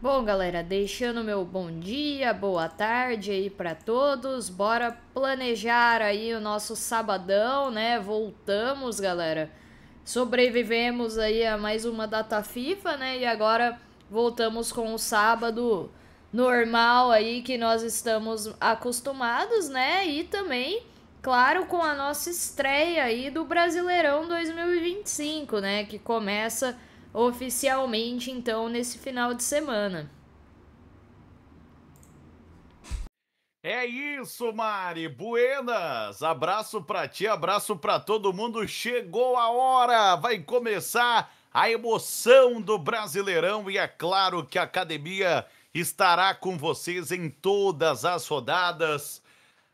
Bom, galera, deixando meu bom dia, boa tarde aí pra todos. Bora planejar aí o nosso sabadão, né? Voltamos, galera. Sobrevivemos aí a mais uma data FIFA, né? E agora voltamos com o sábado normal aí que nós estamos acostumados, né? E também, claro, com a nossa estreia aí do Brasileirão 2025, né? Que começa oficialmente então nesse final de semana. É isso, Mari. Buenas. Abraço pra ti, abraço pra todo mundo. Chegou a hora. Vai começar a emoção do Brasileirão e é claro que a academia estará com vocês em todas as rodadas.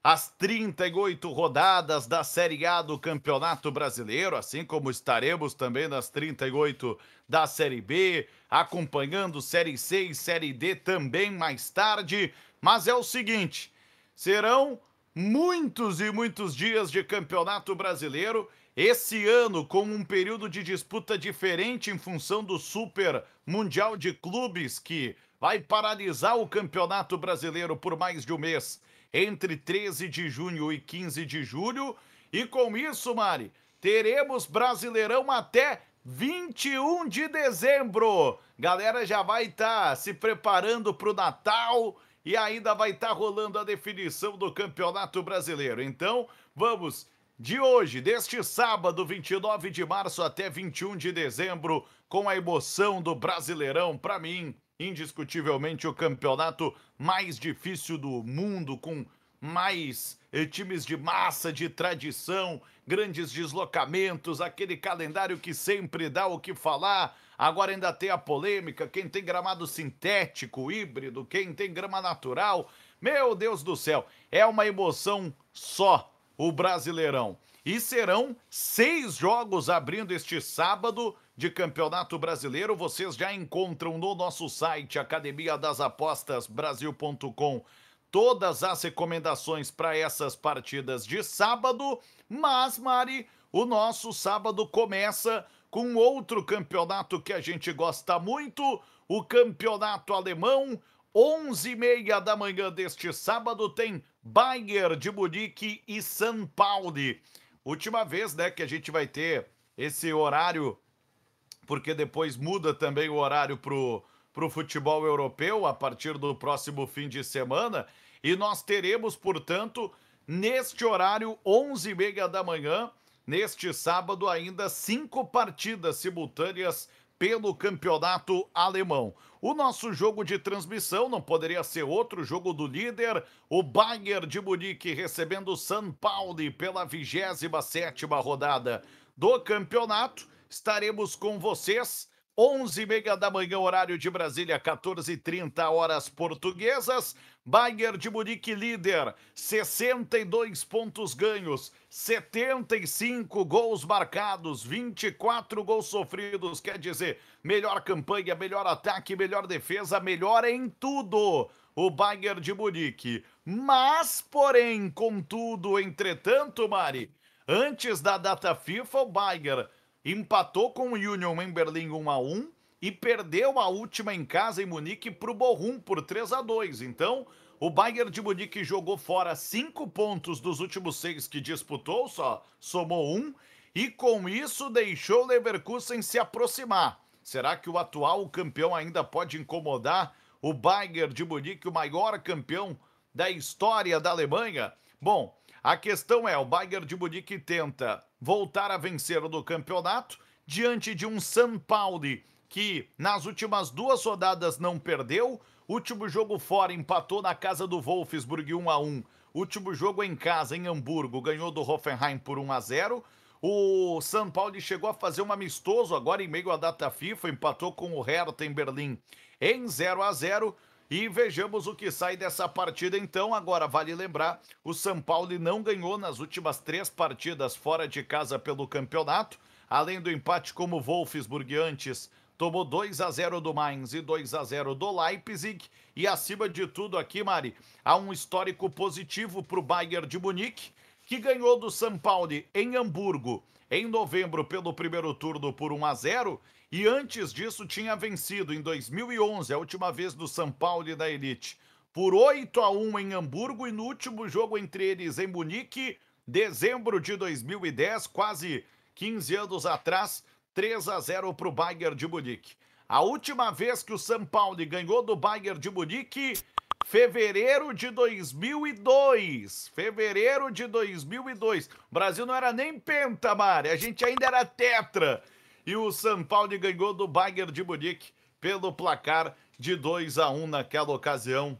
As 38 rodadas da Série A do Campeonato Brasileiro, assim como estaremos também nas 38 da Série B, acompanhando Série C e Série D também mais tarde. Mas é o seguinte: serão muitos e muitos dias de Campeonato Brasileiro. Esse ano, com um período de disputa diferente em função do Super Mundial de Clubes, que vai paralisar o Campeonato Brasileiro por mais de um mês, entre 13 de junho e 15 de julho. E com isso, Mari, teremos Brasileirão até 21 de dezembro. Galera já vai estar se preparando para o Natal e ainda vai estar rolando a definição do Campeonato Brasileiro. Então, vamos de hoje, deste sábado, 29 de março até 21 de dezembro, com a emoção do Brasileirão, para mim, indiscutivelmente o campeonato mais difícil do mundo, com mais times de massa, de tradição, grandes deslocamentos, aquele calendário que sempre dá o que falar. Agora ainda tem a polêmica, quem tem gramado sintético, híbrido, quem tem grama natural. Meu Deus do céu, é uma emoção só o Brasileirão. E serão 6 jogos abrindo este sábado de Campeonato Brasileiro. Vocês já encontram no nosso site academia das apostas brasil.com todas as recomendações para essas partidas de sábado. Mas, Mari, o nosso sábado começa com outro campeonato que a gente gosta muito, o campeonato alemão. 11h30 da manhã deste sábado tem Bayern de Munique e São Paulo. Última vez, né, que a gente vai ter esse horário, porque depois muda também o horário pro futebol europeu a partir do próximo fim de semana. E nós teremos, portanto, neste horário, 11h30 da manhã, neste sábado, ainda 5 partidas simultâneas pelo campeonato alemão. O nosso jogo de transmissão não poderia ser outro jogo do líder, o Bayern de Munique recebendo o São Paulo pela 27ª rodada do campeonato. Estaremos com vocês 11h30 da manhã, horário de Brasília, 14h30 horas portuguesas. Bayern de Munique líder, 62 pontos ganhos, 75 gols marcados, 24 gols sofridos. Quer dizer, melhor campanha, melhor ataque, melhor defesa, melhor em tudo o Bayern de Munique. Mas, porém, contudo, entretanto, Mari, antes da data FIFA, o Bayern empatou com o Union em Berlim 1-1 e perdeu a última em casa em Munique para o Bochum por 3-2. Então, o Bayern de Munique jogou fora 5 pontos dos últimos 6 que disputou, só somou um, e com isso deixou o Leverkusen se aproximar. Será que o atual campeão ainda pode incomodar o Bayern de Munique, o maior campeão da história da Alemanha? Bom, a questão é, o Bayern de Munique tenta voltar a vencer no campeonato diante de um São Paulo que nas últimas 2 rodadas não perdeu. Último jogo fora empatou na casa do Wolfsburg 1-1. Último jogo em casa em Hamburgo ganhou do Hoffenheim por 1-0. O São Paulo chegou a fazer um amistoso agora em meio à data FIFA, empatou com o Hertha em Berlim em 0-0. E vejamos o que sai dessa partida então. Agora, vale lembrar, o São Paulo não ganhou nas últimas 3 partidas fora de casa pelo campeonato. Além do empate como o Wolfsburg antes, tomou 2-0 do Mainz e 2-0 do Leipzig. E acima de tudo aqui, Mari, há um histórico positivo para o Bayern de Munique, que ganhou do São Paulo em Hamburgo em novembro pelo primeiro turno por 1-0 e antes disso tinha vencido em 2011, a última vez do São Paulo da Elite, por 8-1 em Hamburgo e no último jogo entre eles em Munique, dezembro de 2010, quase 15 anos atrás, 3-0 para o Bayern de Munique. A última vez que o São Paulo ganhou do Bayern de Munique, fevereiro de 2002. Fevereiro de 2002. O Brasil não era nem penta, Mari. A gente ainda era tetra. E o São Paulo ganhou do Bayern de Munique pelo placar de 2-1 naquela ocasião.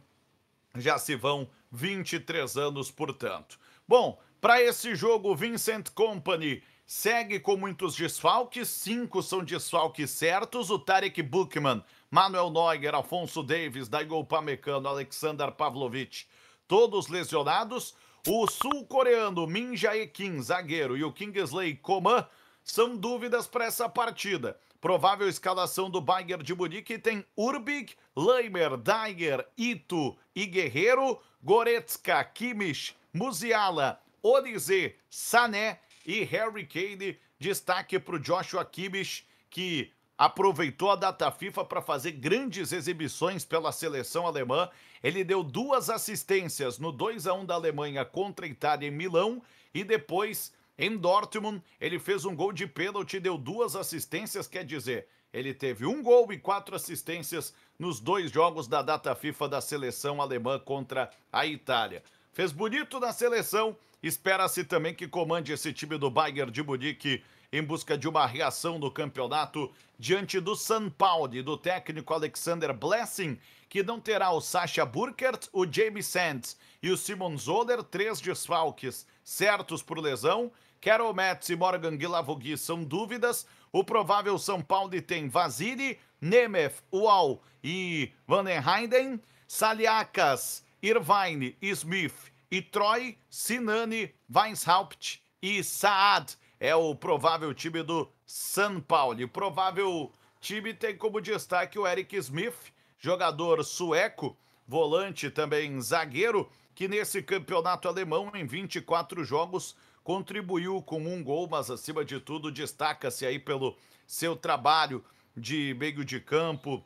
Já se vão 23 anos, portanto. Bom, para esse jogo, o Vincent Kompany segue com muitos desfalques, 5 são desfalques certos, o Tarek Buchmann, Manuel Neuer, Afonso Davies, Daigo Upamecano, Alexander Pavlovich, todos lesionados. O sul-coreano Min Jae-kim, zagueiro, e o Kingsley Coman são dúvidas para essa partida. Provável escalação do Bayern de Munique tem Urbig, Leimer, Dyer, Ito e Guerreiro, Goretzka, Kimmich, Musiala, Olise, Sané e Harry Kane. Destaque para o Joshua Kimmich, que aproveitou a data FIFA para fazer grandes exibições pela seleção alemã. Ele deu 2 assistências no 2-1 da Alemanha contra a Itália em Milão e depois em Dortmund ele fez um gol de pênalti e deu 2 assistências, quer dizer, ele teve 1 gol e 4 assistências nos 2 jogos da data FIFA da seleção alemã contra a Itália. Fez bonito na seleção, espera-se também que comande esse time do Bayern de Munique em busca de uma reação no campeonato diante do São Paulo e do técnico Alexander Blessing, que não terá o Sascha Burkert, o James Sands e o Simon Zoller, 3 desfalques certos por lesão. Karol Metz e Morgan Guilavogui são dúvidas. O provável São Paulo tem Vasily, Nemeth, Ual e Van den Heyden, Saliakas, Irvine, Smith e Troy, Sinani, Weishaupt e Saad. É o provável time do São Paulo. O provável time tem como destaque o Eric Smith, jogador sueco, volante também zagueiro, que nesse campeonato alemão, em 24 jogos, contribuiu com 1 gol, mas acima de tudo destaca-se aí pelo seu trabalho de meio de campo,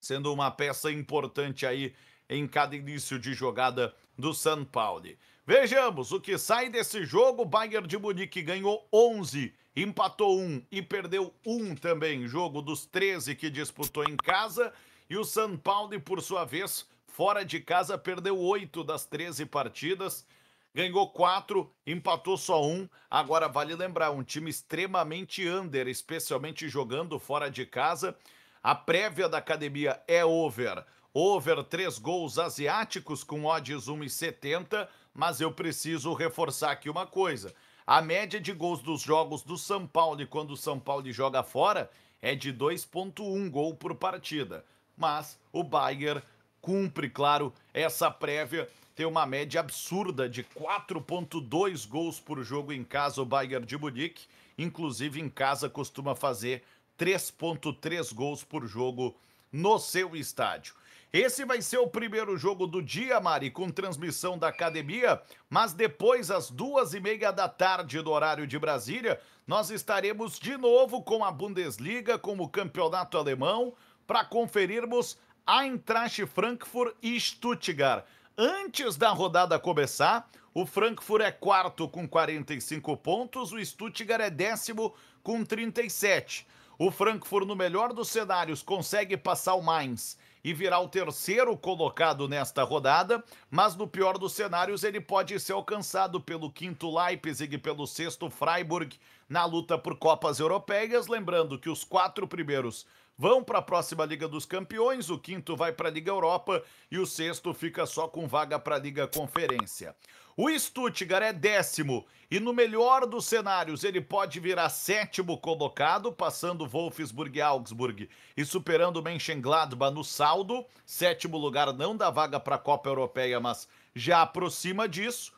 sendo uma peça importante aí em cada início de jogada do São Paulo. Vejamos o que sai desse jogo. O Bayern de Munique ganhou 11, empatou 1 e perdeu 1 também, jogo dos 13 que disputou em casa. E o São Paulo, por sua vez, fora de casa, perdeu 8 das 13 partidas, ganhou 4, empatou só 1. Agora vale lembrar, um time extremamente under, especialmente jogando fora de casa. A prévia da academia é over. Over 3 gols asiáticos com odds 1,70, mas eu preciso reforçar aqui uma coisa. A média de gols dos jogos do São Paulo, quando o São Paulo joga fora, é de 2,1 gol por partida. Mas o Bayern cumpre, claro, essa prévia, tem uma média absurda de 4,2 gols por jogo em casa o Bayern de Munique, inclusive em casa costuma fazer 3,3 gols por jogo no seu estádio. Esse vai ser o primeiro jogo do dia, Mari, com transmissão da academia, mas depois, às 2h30 da tarde do horário de Brasília, nós estaremos de novo com a Bundesliga, com o campeonato alemão, para conferirmos Eintracht Frankfurt e Stuttgart. Antes da rodada começar, o Frankfurt é 4º com 45 pontos, o Stuttgart é 10º com 37. O Frankfurt, no melhor dos cenários, consegue passar o Mainz e virar o 3º colocado nesta rodada, mas no pior dos cenários ele pode ser alcançado pelo 5º Leipzig e pelo 6º Freiburg na luta por Copas Europeias, lembrando que os 4 primeiros vão para a próxima Liga dos Campeões, o 5º vai para a Liga Europa e o 6º fica só com vaga para a Liga Conferência. O Stuttgart é 10º e no melhor dos cenários ele pode virar 7º colocado, passando Wolfsburg e Augsburg e superando o Mönchengladbach no saldo. 7º lugar não dá vaga para a Copa Europeia, mas já aproxima disso.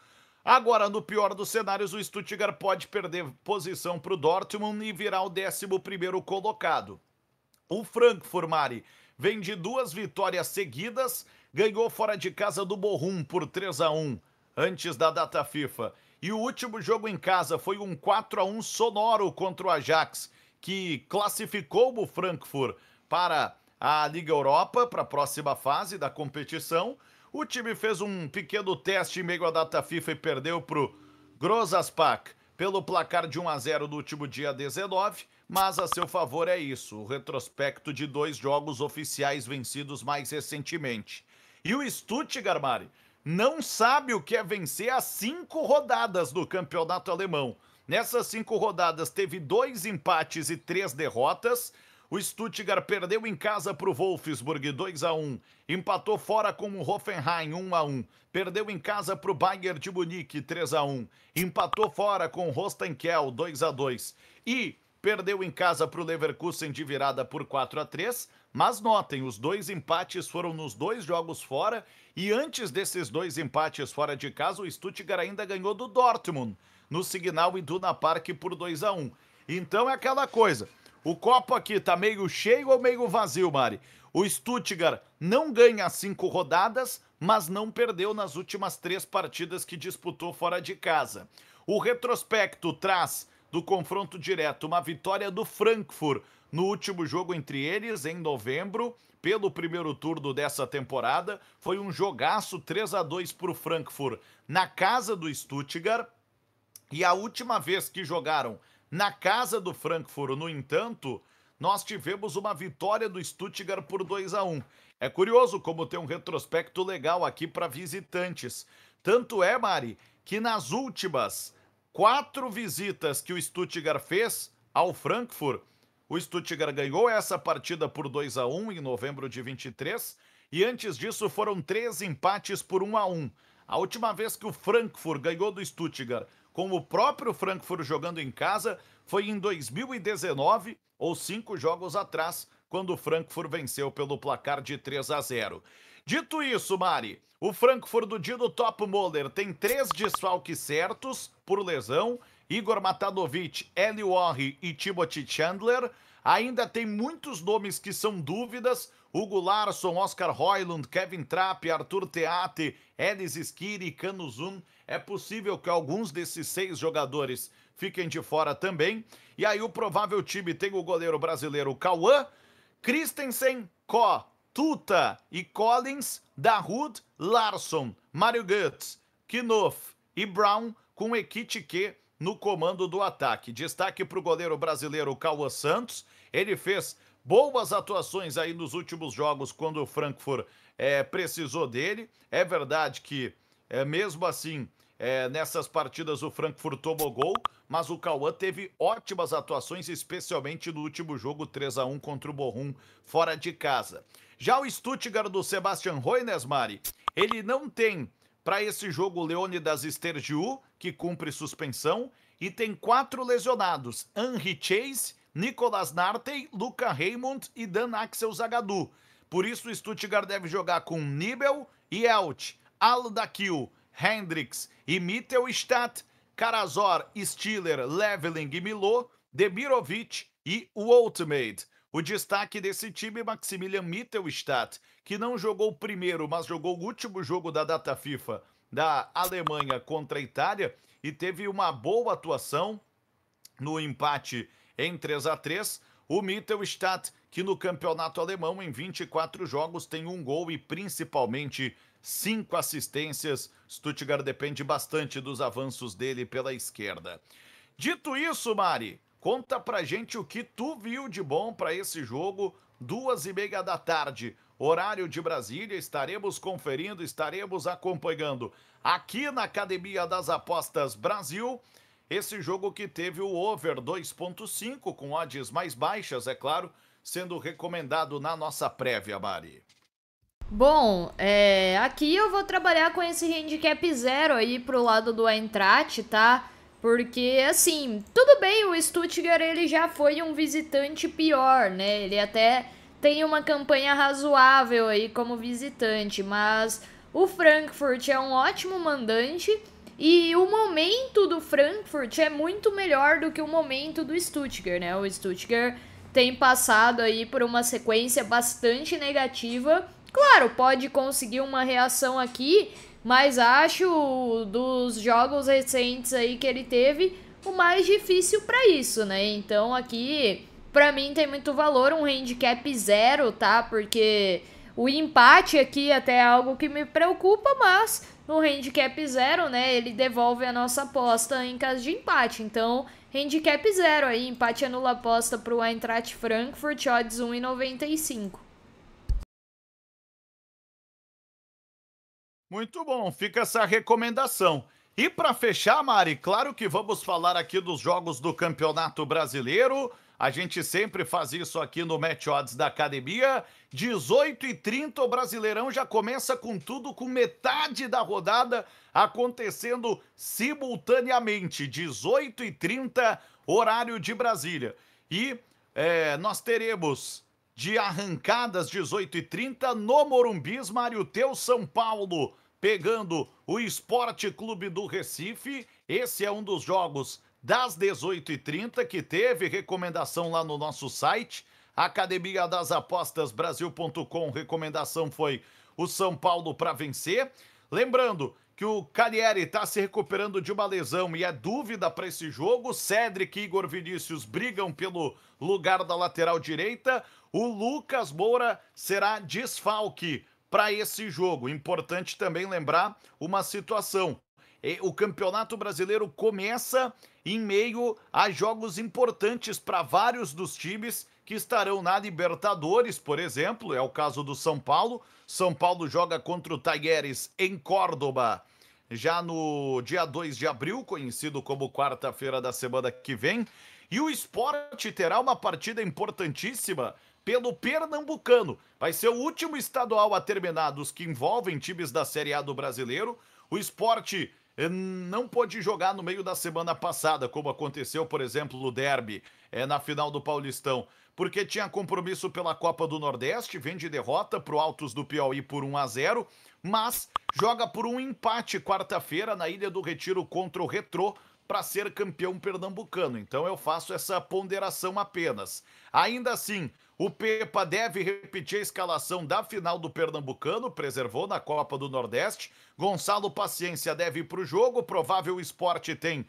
Agora, no pior dos cenários, o Stuttgart pode perder posição para o Dortmund e virar o 11º colocado. O Frankfurt, Mari, vem de 2 vitórias seguidas, ganhou fora de casa do Bochum por 3-1 antes da data FIFA E o último jogo em casa foi um 4-1 sonoro contra o Ajax, que classificou o Frankfurt para a Liga Europa, para a próxima fase da competição. O time fez um pequeno teste em meio à data FIFA e perdeu para o Grosaspak pelo placar de 1-0 no último dia 19, mas a seu favor é isso, o retrospecto de 2 jogos oficiais vencidos mais recentemente. E o Stuttgart, Mari, não sabe o que é vencer as 5 rodadas do campeonato alemão. Nessas 5 rodadas teve 2 empates e 3 derrotas. O Stuttgart perdeu em casa para o Wolfsburg 2-1, empatou fora com o Hoffenheim 1-1, perdeu em casa para o Bayern de Munique 3-1, empatou fora com o Rostenkiel 2-2 e perdeu em casa para o Leverkusen de virada por 4-3. Mas notem, os 2 empates foram nos 2 jogos fora e antes desses 2 empates fora de casa, o Stuttgart ainda ganhou do Dortmund no Signal Iduna Park por 2-1. Então é aquela coisa. O copo aqui tá meio cheio ou meio vazio, Mari? O Stuttgart não ganha 5 rodadas, mas não perdeu nas últimas 3 partidas que disputou fora de casa. O retrospecto traz do confronto direto uma vitória do Frankfurt no último jogo entre eles, em novembro, pelo primeiro turno dessa temporada. Foi um jogaço 3-2 para o Frankfurt na casa do Stuttgart. E a última vez que jogaram na casa do Frankfurt, no entanto, nós tivemos uma vitória do Stuttgart por 2-1. É curioso como tem um retrospecto legal aqui para visitantes. Tanto é, Mari, que nas últimas 4 visitas que o Stuttgart fez ao Frankfurt, o Stuttgart ganhou essa partida por 2-1 em novembro de 23 e antes disso foram 3 empates por 1-1. A última vez que o Frankfurt ganhou do Stuttgart com o próprio Frankfurt jogando em casa foi em 2019, ou 5 jogos atrás, quando o Frankfurt venceu pelo placar de 3-0. Dito isso, Mari, o Frankfurt do Dino Topmoller tem 3 desfalques certos por lesão: Igor Matanovic, Eli Orri e Timothy Chandler. Ainda tem muitos nomes que são dúvidas: Hugo Larsson, Oscar Højlund, Kevin Trapp, Arthur Theate, Elis Skiri e Canu Zoom. É possível que alguns desses 6 jogadores fiquem de fora também. E aí o provável time tem o goleiro brasileiro Cauã, Christensen, Kó, Tuta e Collins, Dahoud, Larsson, Mário Götze, Knof e Brown, com Ekitike no comando do ataque. Destaque para o goleiro brasileiro Cauã Santos. Ele fez boas atuações aí nos últimos jogos quando o Frankfurt precisou dele. É verdade que, mesmo assim, nessas partidas o Frankfurt tomou gol, mas o Cauã teve ótimas atuações, especialmente no último jogo 3-1 contra o Bochum, fora de casa. Já o Stuttgart do Sebastian Hoeneß, Mari, ele não tem para esse jogo Leônidas Stergiu, que cumpre suspensão, e tem 4 lesionados: Henry Chase, Nicolas Nartey, Luca Raymond e Dan Axel Zagadou. Por isso o Stuttgart deve jogar com Nibel, Yelt, Aldakil, Hendricks e Mittelstadt, Karazor, Stiller, Leveling e Milot, Demirovic e Woltmade. O destaque desse time é Maximilian Mittelstadt, que não jogou o primeiro, mas jogou o último jogo da data FIFA da Alemanha contra a Itália e teve uma boa atuação no empate em 3-3. O Mittelstadt, que no campeonato alemão, em 24 jogos, tem 1 gol e principalmente 5 assistências. Stuttgart depende bastante dos avanços dele pela esquerda. Dito isso, Mari, conta pra gente o que tu viu de bom para esse jogo, 2h30 da tarde, horário de Brasília. Estaremos conferindo, estaremos acompanhando aqui na Academia das Apostas Brasil esse jogo que teve o over 2.5 com odds mais baixas, é claro, sendo recomendado na nossa prévia, Mari. Bom, aqui eu vou trabalhar com esse handicap 0 aí pro lado do Eintracht, tá? Porque, assim, tudo bem, o Stuttgart ele já foi um visitante pior, né? Ele até tem uma campanha razoável aí como visitante, mas o Frankfurt é um ótimo mandante e o momento do Frankfurt é muito melhor do que o momento do Stuttgart, né? O Stuttgart tem passado aí por uma sequência bastante negativa. Claro, pode conseguir uma reação aqui, mas acho dos jogos recentes aí que ele teve o mais difícil para isso, né? Então aqui, pra mim tem muito valor um handicap 0, tá? Porque o empate aqui até é algo que me preocupa, mas no handicap 0, né, ele devolve a nossa aposta em caso de empate. Então, handicap 0 aí, empate anula a aposta pro Eintracht Frankfurt, odds 1,95. Muito bom, fica essa recomendação. E para fechar, Mari, claro que vamos falar aqui dos jogos do Campeonato Brasileiro. A gente sempre faz isso aqui no Match Odds da Academia. 18h30, o Brasileirão já começa com tudo, com metade da rodada acontecendo simultaneamente. 18h30, horário de Brasília. E nós teremos de arrancadas 18h30 no Morumbis, Mário, teu São Paulo pegando o Esporte Clube do Recife. Esse é um dos jogos das 18h30 que teve recomendação lá no nosso site, Academia das Apostas Brasil.com. Recomendação foi o São Paulo para vencer. Lembrando que o Calieri está se recuperando de uma lesão e é dúvida para esse jogo. Cédric e Igor Vinícius brigam pelo lugar da lateral direita. O Lucas Moura será desfalque para esse jogo. Importante também lembrar uma situação. O Campeonato Brasileiro começa em meio a jogos importantes para vários dos times que estarão na Libertadores, por exemplo, é o caso do São Paulo. São Paulo joga contra o Talleres em Córdoba, já no dia 2 de abril, conhecido como quarta-feira da semana que vem. E o Sport terá uma partida importantíssima pelo Pernambucano. Vai ser o último estadual a terminar dos que envolvem times da Série A do Brasileiro. O Sport não pôde jogar no meio da semana passada, como aconteceu, por exemplo, no derby, na final do Paulistão, porque tinha compromisso pela Copa do Nordeste, vem de derrota pro Altos do Piauí por 1-0, mas joga por um empate quarta-feira na Ilha do Retiro contra o Retrô para ser campeão pernambucano. Então eu faço essa ponderação apenas. Ainda assim, o Pepa deve repetir a escalação da final do Pernambucano, preservou na Copa do Nordeste. Gonçalo Paciência deve ir para o jogo, provável esporte tem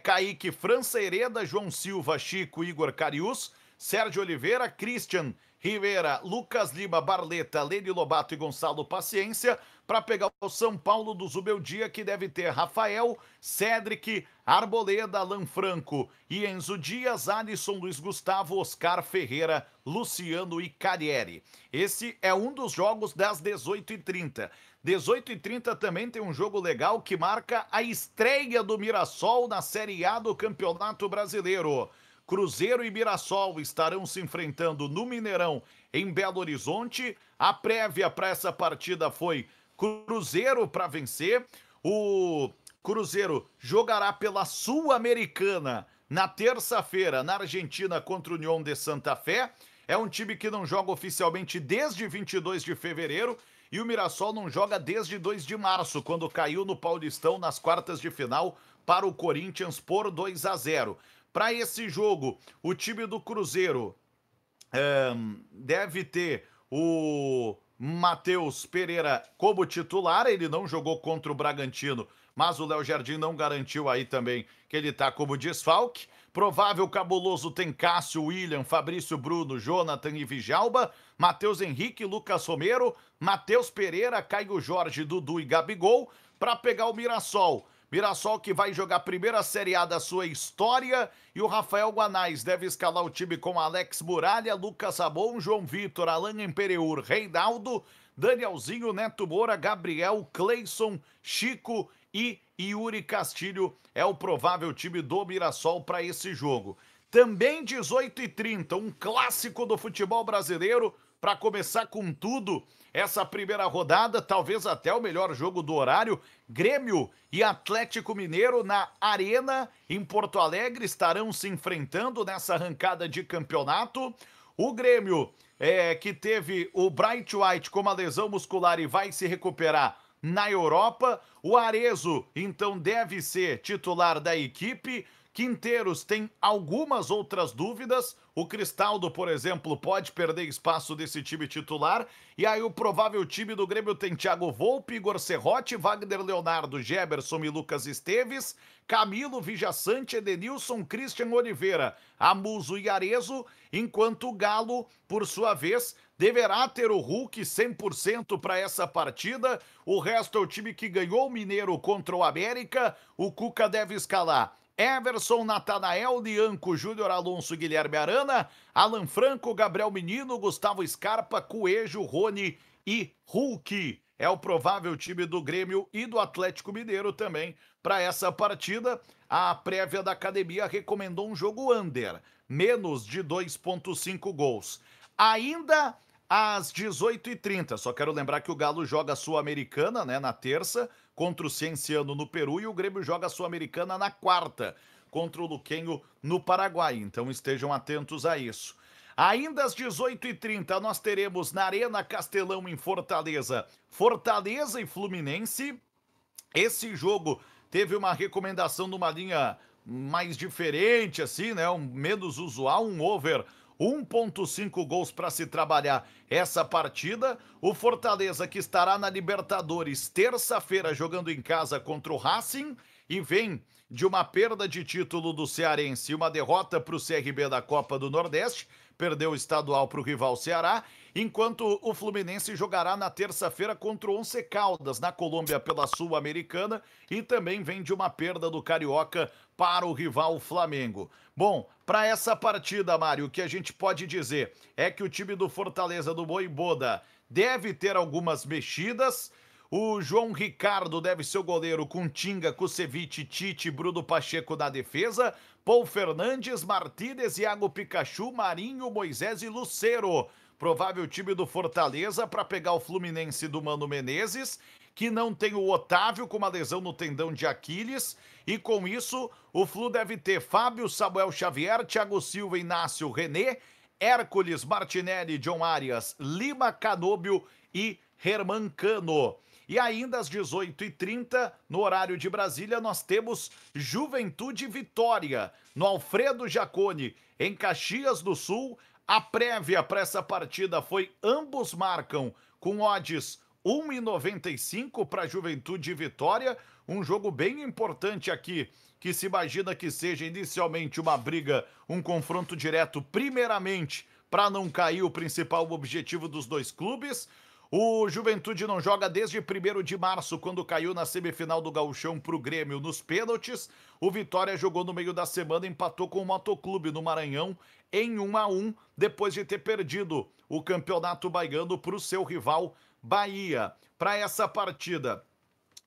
Kaique, França Hereda, João Silva, Chico, Igor Cariús, Sérgio Oliveira, Christian Rivera, Lucas Lima, Barleta, Lene Lobato e Gonçalo Paciência, para pegar o São Paulo do Zubeldia, que deve ter Rafael, Cédric, Arboleda, Alan Franco e Enzo Dias, Alisson, Luiz Gustavo, Oscar Ferreira, Luciano e Carieri. Esse é um dos jogos das 18h30. 18h30 também tem um jogo legal que marca a estreia do Mirassol na Série A do Campeonato Brasileiro. Cruzeiro e Mirassol estarão se enfrentando no Mineirão, em Belo Horizonte. A prévia para essa partida foi Cruzeiro para vencer. O Cruzeiro jogará pela Sul-Americana na terça-feira, na Argentina, contra o União de Santa Fé. É um time que não joga oficialmente desde 22 de fevereiro e o Mirassol não joga desde 2 de março, quando caiu no Paulistão nas quartas de final para o Corinthians por 2-0. Para esse jogo, o time do Cruzeiro deve ter o Matheus Pereira como titular. Ele não jogou contra o Bragantino, mas o Léo Jardim não garantiu aí também que ele tá como desfalque. Provável cabuloso tem Cássio, William, Fabrício Bruno, Jonathan e Vijalba, Matheus Henrique, Lucas Romero, Matheus Pereira, Caio Jorge, Dudu e Gabigol, para pegar o Mirassol. Mirassol que vai jogar a primeira Série A da sua história, e o Rafael Guanais deve escalar o time com Alex Muralha, Lucas Sabon, João Vitor, Alan Emperiur, Reinaldo, Danielzinho, Neto Moura, Gabriel, Cleison, Chico e Yuri Castilho. É o provável time do Mirassol para esse jogo. Também 18h30, um clássico do futebol brasileiro, para começar com tudo essa primeira rodada, talvez até o melhor jogo do horário. Grêmio e Atlético Mineiro na Arena, em Porto Alegre, estarão se enfrentando nessa arrancada de campeonato. O Grêmio, que teve o Bright White com uma lesão muscular e vai se recuperar na Europa. O Arezzo, então, deve ser titular da equipe. Quinteiros tem algumas outras dúvidas. O Cristaldo, por exemplo, pode perder espaço desse time titular. E aí o provável time do Grêmio tem Thiago Volpe, Igor Serrote, Wagner Leonardo, Geberson e Lucas Esteves, Camilo, Vijaçante, Edenilson, Christian Oliveira, Amuso e Arezo, enquanto o Galo, por sua vez, deverá ter o Hulk 100% para essa partida. O resto é o time que ganhou o Mineiro contra o América. O Cuca deve escalar Everson, Natanael, Lianco, Júnior Alonso, Guilherme Arana, Alan Franco, Gabriel Menino, Gustavo Scarpa, Coelho, Rony e Hulk. É o provável time do Grêmio e do Atlético Mineiro também para essa partida. A prévia da academia recomendou um jogo under, menos de 2,5 gols. Ainda às 18h30, só quero lembrar que o Galo joga a Sul-Americana, né, na terça, contra o Cienciano no Peru, e o Grêmio joga a Sul-Americana na quarta, contra o Luquenho no Paraguai, então estejam atentos a isso. Ainda às 18h30 nós teremos na Arena Castelão em Fortaleza, Fortaleza e Fluminense. Esse jogo teve uma recomendação numa linha mais diferente, assim, né, menos usual, um over 1,5 gols para se trabalhar essa partida. O Fortaleza, que estará na Libertadores terça-feira jogando em casa contra o Racing e vem de uma perda de título do Cearense e uma derrota para o CRB da Copa do Nordeste, perdeu o estadual para o rival Ceará, enquanto o Fluminense jogará na terça-feira contra o Once Caldas, na Colômbia pela Sul-Americana, e também vem de uma perda do Carioca para o rival Flamengo. Bom, para essa partida, Mário, o que a gente pode dizer é que o time do Fortaleza do Vojvoda deve ter algumas mexidas. O João Ricardo deve ser o goleiro com Tinga, Kusevich, Tite, Bruno Pacheco na defesa. Paul Fernandes, Martínez, Iago Pikachu, Marinho, Moisés e Lucero. Provável time do Fortaleza para pegar o Fluminense do Mano Menezes, que não tem o Otávio com uma lesão no tendão de Aquiles, e com isso o Flu deve ter Fábio, Samuel Xavier, Thiago Silva, Inácio, René, Hércules, Martinelli, John Arias, Lima, Canóbio e Herman Cano. E ainda às 18h30, no horário de Brasília, nós temos Juventude Vitória, no Alfredo Jaconi, em Caxias do Sul. A prévia para essa partida foi ambos marcam com odds 1,95 para Juventude e Vitória. Um jogo bem importante aqui, que se imagina que seja inicialmente uma briga, um confronto direto, primeiramente, para não cair o principal objetivo dos dois clubes. O Juventude não joga desde 1º de março, quando caiu na semifinal do Gauchão para o Grêmio nos pênaltis. O Vitória jogou no meio da semana, empatou com o Motoclube no Maranhão em 1-1, depois de ter perdido o Campeonato Baiano para o seu rival Bahia. Para essa partida,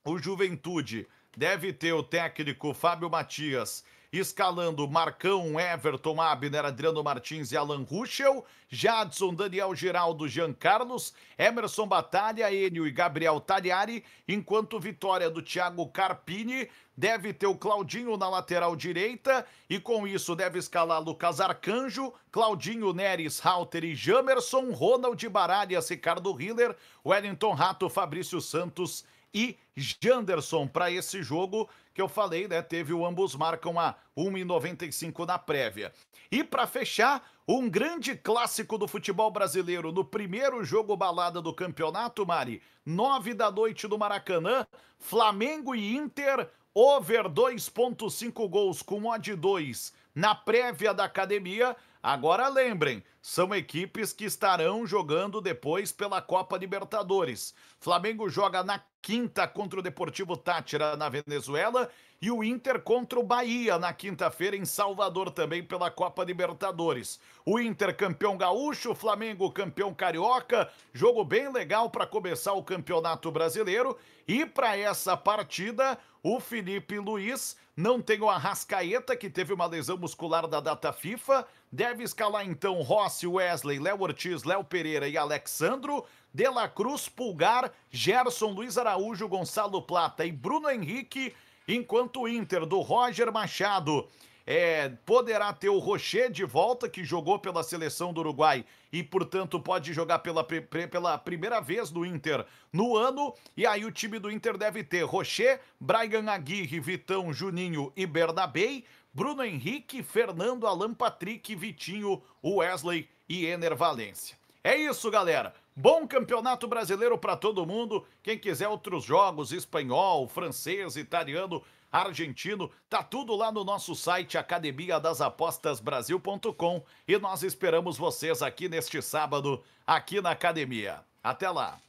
o Juventude deve ter o técnico Fábio Matias escalando Marcão, Everton, Abner, Adriano Martins e Alan Ruschel, Jadson, Daniel Giraldo, Jean Carlos, Emerson Batalha, Enio e Gabriel Tagliari, enquanto vitória do Thiago Carpini. Deve ter o Claudinho na lateral direita e com isso deve escalar Lucas Arcanjo, Claudinho, Neres, Halter e Jamerson, Ronald Baralhas, Ricardo Hiller, Wellington Rato, Fabrício Santos e Janderson para esse jogo que eu falei, né? Teve o ambos marcam a 1,95 na prévia. E para fechar, um grande clássico do futebol brasileiro no primeiro jogo balada do campeonato, Mari, 9h no Maracanã, Flamengo e Inter, over 2,5 gols com odd 2 na prévia da academia. Agora lembrem, são equipes que estarão jogando depois pela Copa Libertadores. Flamengo joga na quinta contra o Deportivo Táchira na Venezuela e o Inter contra o Bahia na quinta-feira em Salvador também pela Copa Libertadores. O Inter campeão gaúcho, o Flamengo campeão carioca, jogo bem legal para começar o Campeonato Brasileiro. E para essa partida, o Felipe Luiz não tem o Arrascaeta, que teve uma lesão muscular da data FIFA, deve escalar então Rossi, Wesley, Léo Ortiz, Léo Pereira e Alexandro, De La Cruz, Pulgar, Gerson, Luiz Araújo, Gonçalo Plata e Bruno Henrique, enquanto o Inter do Roger Machado poderá ter o Rocher de volta, que jogou pela seleção do Uruguai e, portanto, pode jogar pela primeira vez no Inter no ano. E aí o time do Inter deve ter Rocher, Brian Aguirre, Vitão, Juninho e Bernabei, Bruno Henrique, Fernando, Alan Patrick, Vitinho, Wesley e Ener Valência. É isso, galera. Bom campeonato brasileiro para todo mundo. Quem quiser outros jogos, espanhol, francês, italiano, argentino, tá tudo lá no nosso site academiadasapostasbrasil.com e nós esperamos vocês aqui neste sábado, aqui na academia. Até lá!